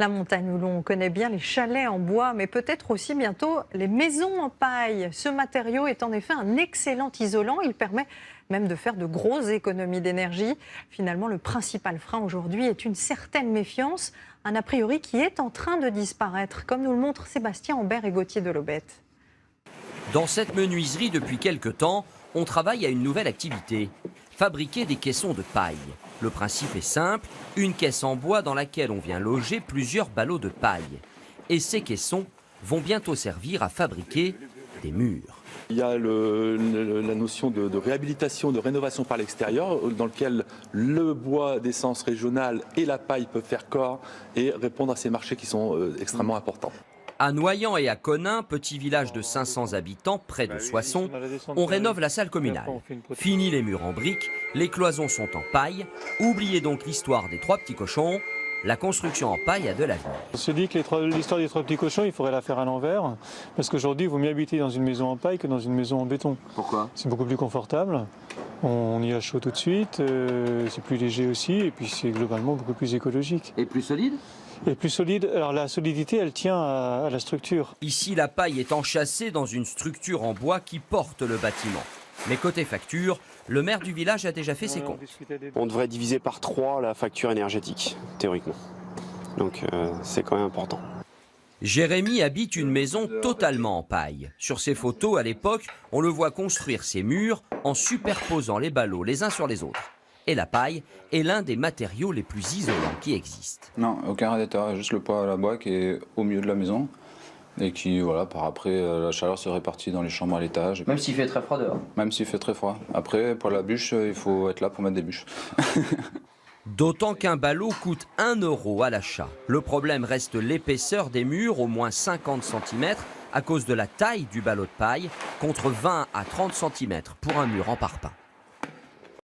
La montagne où l'on connaît bien les chalets en bois, mais peut-être aussi bientôt les maisons en paille. Ce matériau est en effet un excellent isolant. Il permet même de faire de grosses économies d'énergie. Finalement, le principal frein aujourd'hui est une certaine méfiance, un a priori qui est en train de disparaître, comme nous le montrent Sébastien Ambert et Gauthier Delobette. Dans cette menuiserie, depuis quelque temps, on travaille à une nouvelle activité, fabriquer des caissons de paille. Le principe est simple, une caisse en bois dans laquelle on vient loger plusieurs ballots de paille. Et ces caissons vont bientôt servir à fabriquer des murs. Il y a la notion de réhabilitation, de rénovation par l'extérieur, dans lequel le bois d'essence régional et la paille peuvent faire corps et répondre à ces marchés qui sont extrêmement importants. À Noyant et à Conin, petit village de 500 habitants près de Soissons, on rénove la salle communale. Fini les murs en briques, les cloisons sont en paille. Oubliez donc l'histoire des 3 petits cochons. La construction en paille a de l'avenir. On se dit que l'histoire des 3 petits cochons, il faudrait la faire à l'envers. Parce qu'aujourd'hui, il vaut mieux habiter dans une maison en paille que dans une maison en béton. Pourquoi? C'est beaucoup plus confortable. On y a chaud tout de suite. C'est plus léger aussi. Et puis c'est globalement beaucoup plus écologique. Et plus solide? Et plus solide. Alors la solidité, elle tient à la structure. Ici, la paille est enchâssée dans une structure en bois qui porte le bâtiment. Mais côté facture, le maire du village a déjà fait ses comptes. On devrait diviser par 3 la facture énergétique, théoriquement. Donc c'est quand même important. Jérémy habite une maison totalement en paille. Sur ses photos, à l'époque, on le voit construire ses murs en superposant les ballots les uns sur les autres. Et la paille est l'un des matériaux les plus isolants qui existent. Non, aucun radiateur, juste le poêle à la bois qui est au milieu de la maison. Et qui, voilà, par après, la chaleur se répartit dans les chambres à l'étage. Même s'il fait très froid dehors? Même s'il fait très froid. Après, pour la bûche, il faut être là pour mettre des bûches. D'autant qu'un ballot coûte 1 € à l'achat. Le problème reste l'épaisseur des murs, au moins 50 cm, à cause de la taille du ballot de paille, contre 20 à 30 cm pour un mur en parpaing.